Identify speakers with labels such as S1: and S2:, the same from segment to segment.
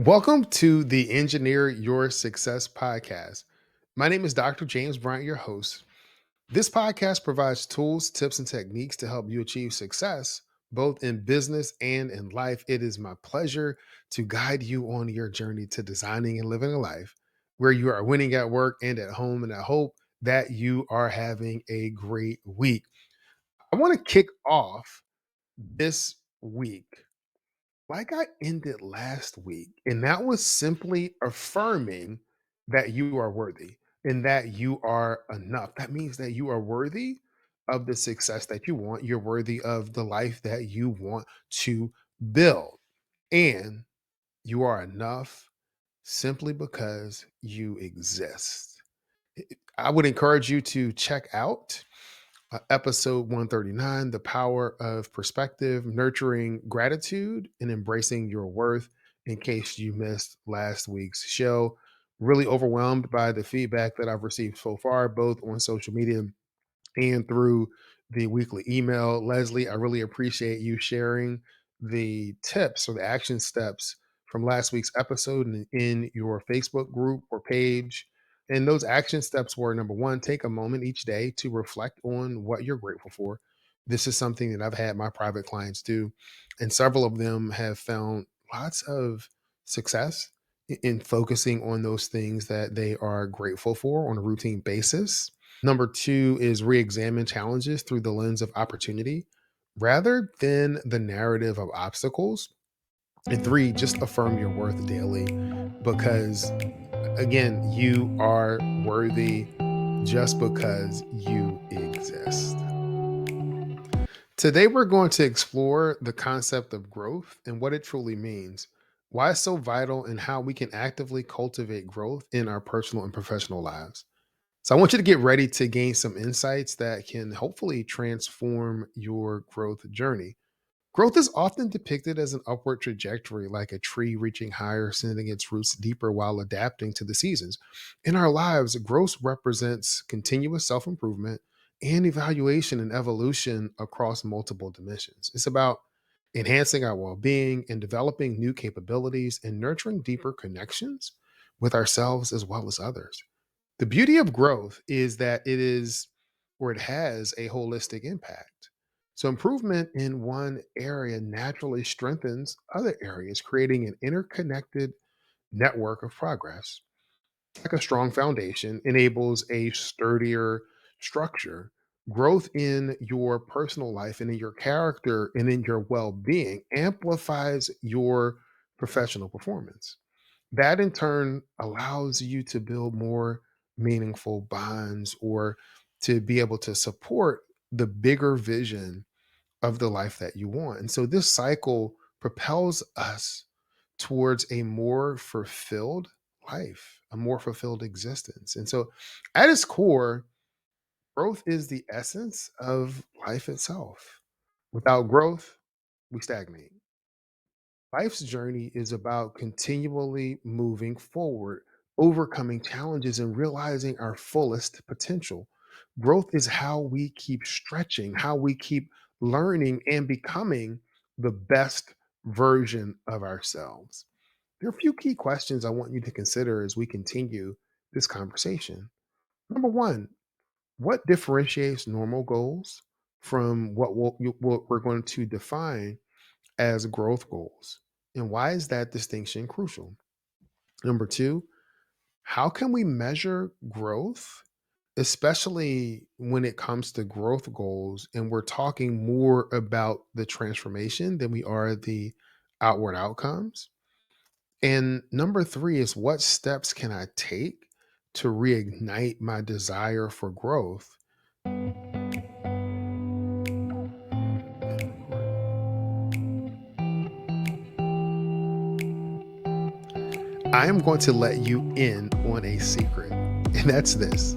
S1: Welcome to the Engineer Your Success podcast. My name is Dr. James Bryant, your host. This podcast provides tools, tips, and techniques to help you achieve success, both in business and in life. It is my pleasure to guide you on your journey to designing and living a life where you are winning at work and at home. And I hope that you are having a great week. I want to kick off this week like I ended last week, and that was simply affirming that you are worthy and that you are enough. That means that you are worthy of the success that you want. You're worthy of the life that you want to build. And you are enough simply because you exist. I would encourage you to check out episode 139, The Power of Perspective, Nurturing Gratitude and Embracing Your Worth, in case you missed last week's show. Really overwhelmed by the feedback that I've received so far, both on social media and through the weekly email. Leslie, I really appreciate you sharing the tips or the action steps from last week's episode in your Facebook group or page. And those action steps were number one, take a moment each day to reflect on what you're grateful for. This is something that I've had my private clients do, and several of them have found lots of success in focusing on those things that they are grateful for on a routine basis. Number two is re-examine challenges through the lens of opportunity rather than the narrative of obstacles. And three, just affirm your worth daily because, again, you are worthy just because you exist. Today, we're going to explore the concept of growth and what it truly means, why it's so vital, and how we can actively cultivate growth in our personal and professional lives. So I want you to get ready to gain some insights that can hopefully transform your growth journey. Growth is often depicted as an upward trajectory, like a tree reaching higher, sending its roots deeper while adapting to the seasons. In our lives, growth represents continuous self improvement and evaluation and evolution across multiple dimensions. It's about enhancing our well being and developing new capabilities and nurturing deeper connections with ourselves as well as others. The beauty of growth is that it is or it has a holistic impact. So, improvement in one area naturally strengthens other areas, creating an interconnected network of progress. Like a strong foundation enables a sturdier structure. Growth in your personal life and in your character and in your well being amplifies your professional performance. That in turn allows you to build more meaningful bonds or to be able to support the bigger vision of the life that you want. And so this cycle propels us towards a more fulfilled life, a more fulfilled existence. And so at its core, growth is the essence of life itself. Without growth, we stagnate. Life's journey is about continually moving forward, overcoming challenges, and realizing our fullest potential. Growth is how we keep stretching, how we keep learning and becoming the best version of ourselves. There are a few key questions I want you to consider as we continue this conversation. Number one, what differentiates normal goals from what we're going to define as growth goals? And why is that distinction crucial? Number two, how can we measure growth, especially when it comes to growth goals? And we're talking more about the transformation than we are the outward outcomes. And number three is what steps can I take to reignite my desire for growth? I am going to let you in on a secret, and that's this.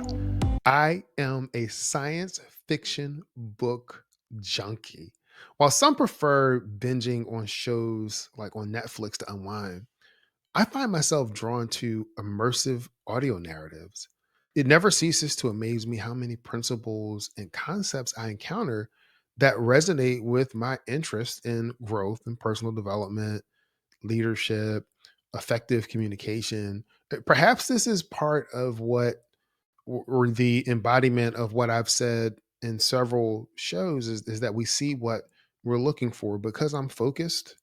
S1: I am a science fiction book junkie. While some prefer binging on shows like on Netflix to unwind, I find myself drawn to immersive audio narratives. It never ceases to amaze me how many principles and concepts I encounter that resonate with my interest in growth and personal development, leadership, effective communication. Perhaps this is part of what, or the embodiment of what I've said in several shows, is that we see what we're looking for. Because I'm focused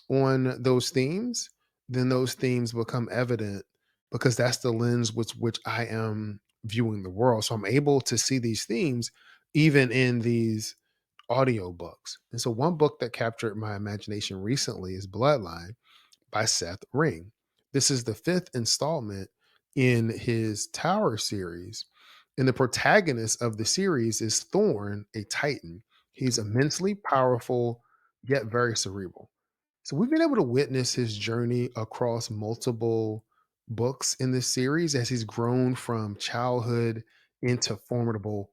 S1: on those themes, then those themes become evident, because that's the lens with which I am viewing the world. So I'm able to see these themes even in these audio books. And so one book that captured my imagination recently is Bloodline by Seth Ring. This is the fifth installment in his Tower series. And the protagonist of the series is Thorn, a Titan. He's immensely powerful, yet very cerebral. So we've been able to witness his journey across multiple books in this series as he's grown from childhood into formidable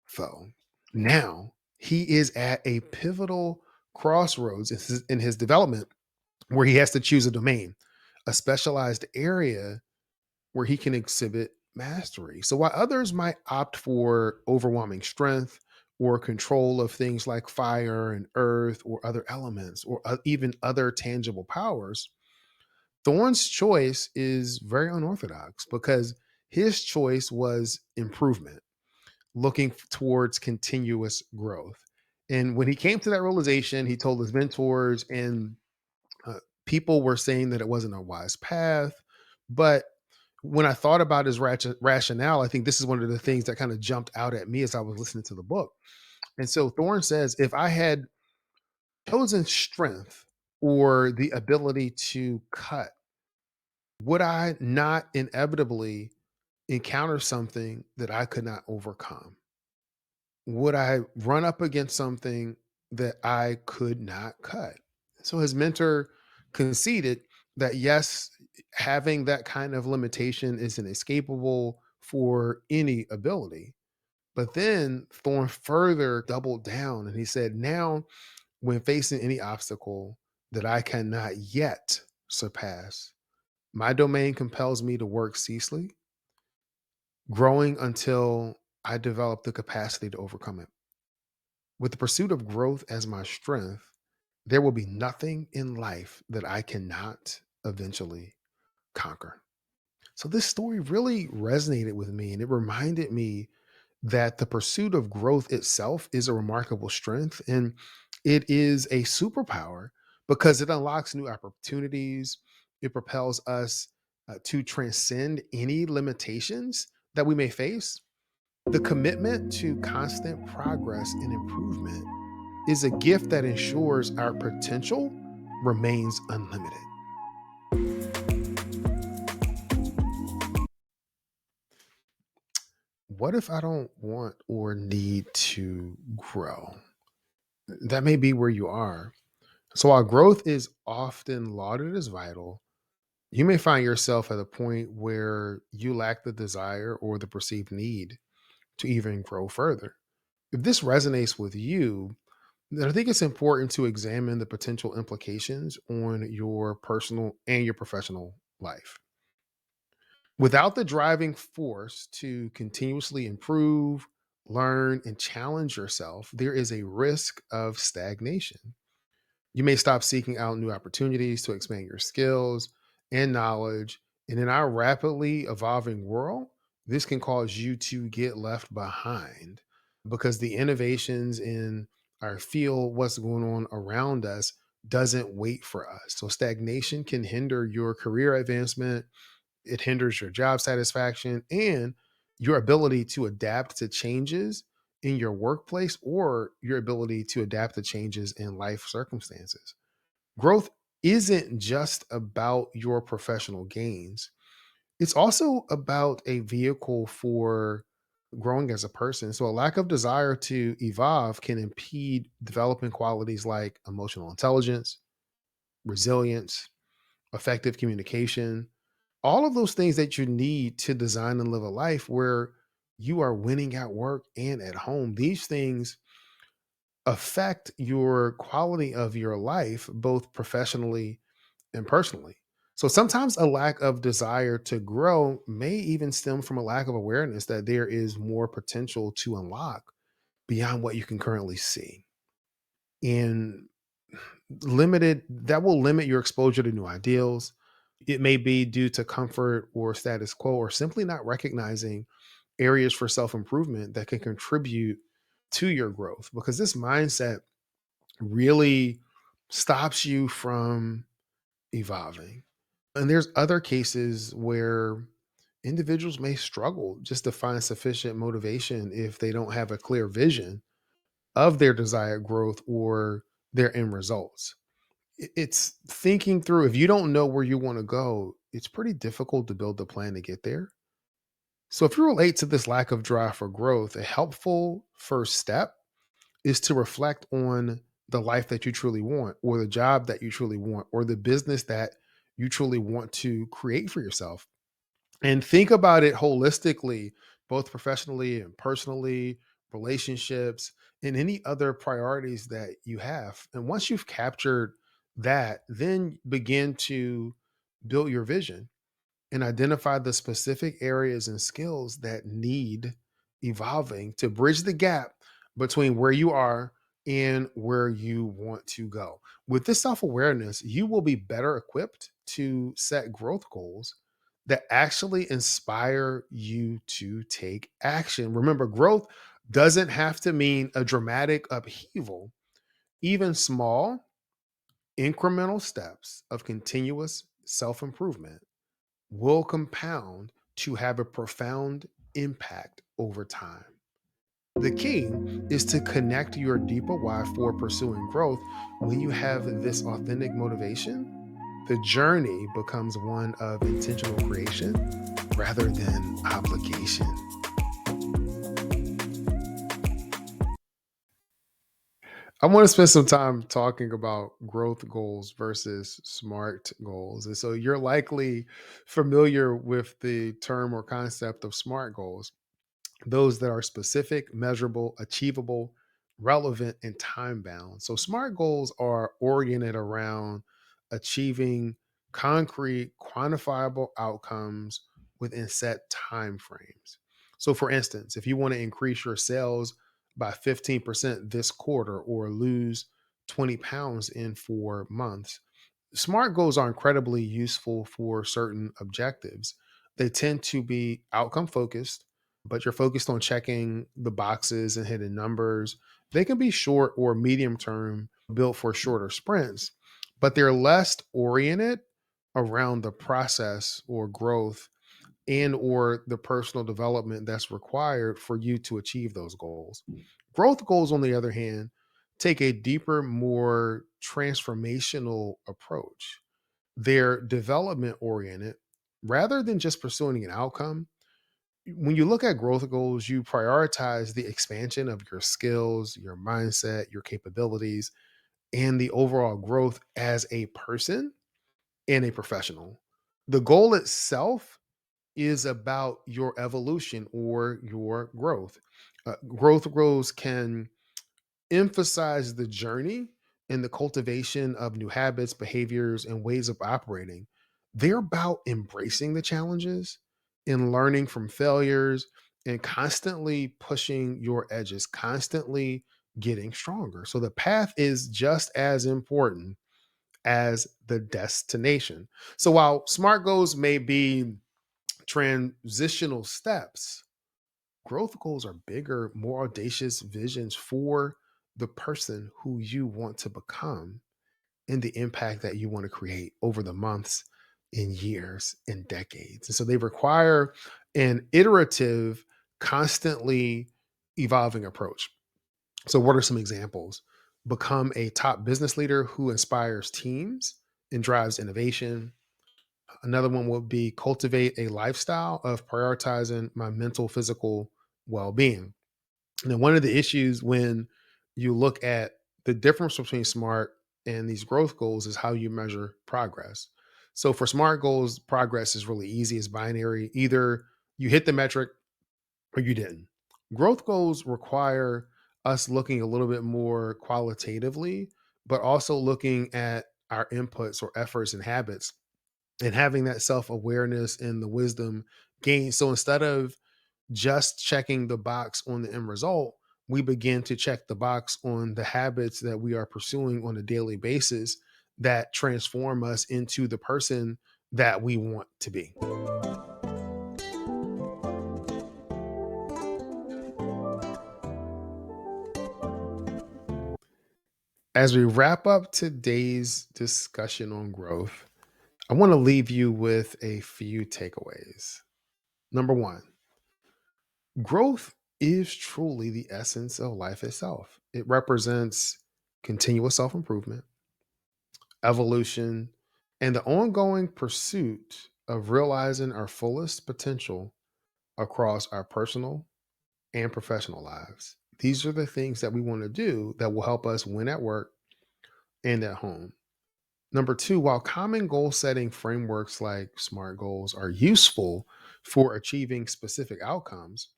S1: foe. Now he is at a pivotal crossroads in his development, where he has to choose a domain, a specialized area where he can exhibit mastery. So while others might opt for overwhelming strength or control of things like fire and earth or other elements, or even other tangible powers, Thorne's choice is very unorthodox, because his choice was improvement, looking towards continuous growth. And when he came to that realization, he told his mentors, and uh, people were saying that it wasn't a wise path. But when I thought about his rationale, I think this is one of the things that kind of jumped out at me as I was listening to the book. And so Thorne says, if I had chosen strength or the ability to cut, would I not inevitably encounter something that I could not overcome? Would I run up against something that I could not cut? So his mentor conceded that yes, having that kind of limitation is inescapable for any ability. But then Thorne further doubled down and he said, now, when facing any obstacle that I cannot yet surpass, my domain compels me to work ceaselessly, growing until I develop the capacity to overcome it. With the pursuit of growth as my strength, there will be nothing in life that I cannot eventually conquer. So, this story really resonated with me, and it reminded me that the pursuit of growth itself is a remarkable strength, and it is a superpower, because it unlocks new opportunities. It propels us to transcend any limitations that we may face. The commitment to constant progress and improvement is a gift that ensures our potential remains unlimited. What if I don't want or need to grow? That may be where you are. So, while growth is often lauded as vital, you may find yourself at a point where you lack the desire or the perceived need to even grow further. If this resonates with you, then I think it's important to examine the potential implications on your personal and your professional life. Without the driving force to continuously improve, learn, and challenge yourself, there is a risk of stagnation. You may stop seeking out new opportunities to expand your skills and knowledge. And in our rapidly evolving world, this can cause you to get left behind, because the innovations in our field, what's going on around us, doesn't wait for us. So stagnation can hinder your career advancement, it hinders your job satisfaction, and your ability to adapt to changes in your workplace, or your ability to adapt to changes in life circumstances. Growth isn't just about your professional gains, it's also about a vehicle for growing as a person. So, a lack of desire to evolve can impede developing qualities like emotional intelligence, resilience, effective communication, all of those things that you need to design and live a life where you are winning at work and at home. These things affect your quality of your life, both professionally and personally. So sometimes a lack of desire to grow may even stem from a lack of awareness that there is more potential to unlock beyond what you can currently see. And limited, that will limit your exposure to new ideals, It may be due to comfort or status quo, or simply not recognizing areas for self improvement that can contribute to your growth, because this mindset really stops you from evolving. And there's other cases where individuals may struggle just to find sufficient motivation if they don't have a clear vision of their desired growth or their end results. It's thinking through, if you don't know where you want to go, it's pretty difficult to build a plan to get there. So, if you relate to this lack of drive for growth, a helpful first step is to reflect on the life that you truly want, or the job that you truly want, or the business that you truly want to create for yourself. And think about it holistically, both professionally and personally, relationships, and any other priorities that you have. And once you've captured that, then begin to build your vision and identify the specific areas and skills that need evolving to bridge the gap between where you are and where you want to go. With this self awareness, you will be better equipped to set growth goals that actually inspire you to take action. Remember, growth doesn't have to mean a dramatic upheaval. Even small, incremental steps of continuous self improvement will compound to have a profound impact over time. The key is to connect your deeper why for pursuing growth. When you have this authentic motivation, the journey becomes one of intentional creation rather than obligation. I want to spend some time talking about growth goals versus SMART goals. And so you're likely familiar with the term or concept of SMART goals, those that are specific, measurable, achievable, relevant, and time bound. So, SMART goals are oriented around achieving concrete, quantifiable outcomes within set time frames. So, for instance, if you want to increase your sales by 15% this quarter or lose 20 pounds in 4 months, SMART goals are incredibly useful for certain objectives. They tend to be outcome focused, but you're focused on checking the boxes and hitting numbers. They can be short or medium term, built for shorter sprints, but they're less oriented around the process or growth and or the personal development that's required for you to achieve those goals. Growth goals, on the other hand, take a deeper, more transformational approach. They're development oriented rather than just pursuing an outcome. When you look at growth goals, you prioritize the expansion of your skills, your mindset, your capabilities, and the overall growth as a person and a professional. The goal itself is about your evolution or your growth. Growth goals can emphasize the journey and the cultivation of new habits, behaviors, and ways of operating. They're about embracing the challenges and learning from failures and constantly pushing your edges, constantly getting stronger. So the path is just as important as the destination. So while SMART goals may be transitional steps, growth goals are bigger, more audacious visions for the person who you want to become and the impact that you want to create over the months and years and decades. And so they require an iterative, constantly evolving approach. So, what are some examples? Become a top business leader who inspires teams and drives innovation. Another one would be cultivate a lifestyle of prioritizing my mental, physical well being. Now, one of the issues when you look at the difference between SMART and these growth goals is how you measure progress. So, for SMART goals, progress is really easy, it's binary. Either you hit the metric or you didn't. Growth goals require us looking a little bit more qualitatively, but also looking at our inputs or efforts and habits and having that self awareness and the wisdom gained. So instead of just checking the box on the end result, we begin to check the box on the habits that we are pursuing on a daily basis that transform us into the person that we want to be. As we wrap up today's discussion on growth, I want to leave you with a few takeaways. Number one, growth is truly the essence of life itself. It represents continuous self improvement, evolution, and the ongoing pursuit of realizing our fullest potential across our personal and professional lives. These are the things that we want to do that will help us win at work and at home. Number two, while common goal setting frameworks like SMART goals are useful for achieving specific outcomes,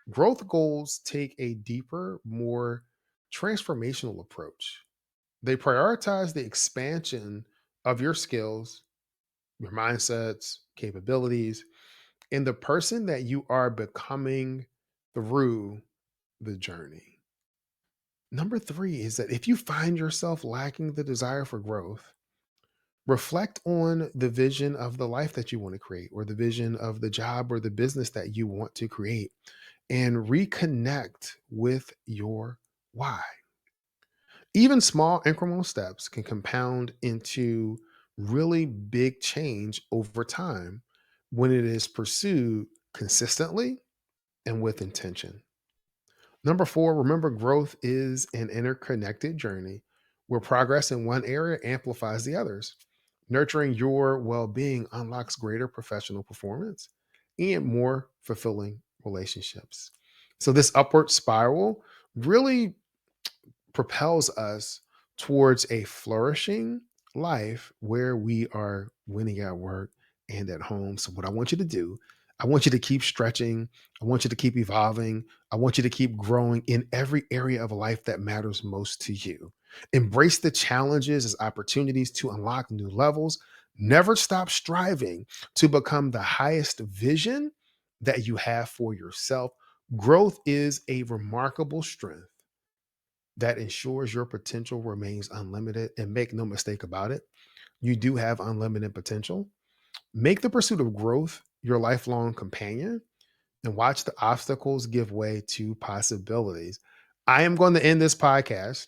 S1: growth goals take a deeper, more transformational approach. They prioritize the expansion of your skills, your mindsets, capabilities, and the person that you are becoming through the journey. Number three is that if you find yourself lacking the desire for growth, reflect on the vision of the life that you want to create, or the vision of the job or the business that you want to create, and reconnect with your why. Even small incremental steps can compound into really big change over time when it is pursued consistently and with intention. Number four, remember growth is an interconnected journey where progress in one area amplifies the others. Nurturing your well being unlocks greater professional performance and more fulfilling relationships. So, this upward spiral really propels us towards a flourishing life where we are winning at work and at home. So, what I want you to do, I want you to keep stretching. I want you to keep evolving. I want you to keep growing in every area of life that matters most to you. Embrace the challenges as opportunities to unlock new levels. Never stop striving to become the highest vision that you have for yourself. Growth is a remarkable strength that ensures your potential remains unlimited. And make no mistake about it, you do have unlimited potential. Make the pursuit of growth your lifelong companion and watch the obstacles give way to possibilities. I am going to end this podcast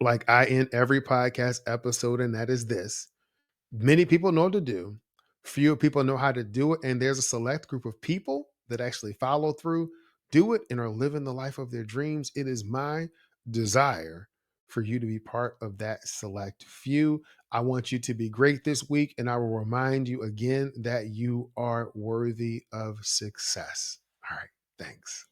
S1: like I end every podcast episode, and that is this: many people know what to do, few people know how to do it, and there's a select group of people that actually follow through, do it, and are living the life of their dreams. It is my desire for you to be part of that select few. I want you to be great this week, and I will remind you again that you are worthy of success. All right, thanks.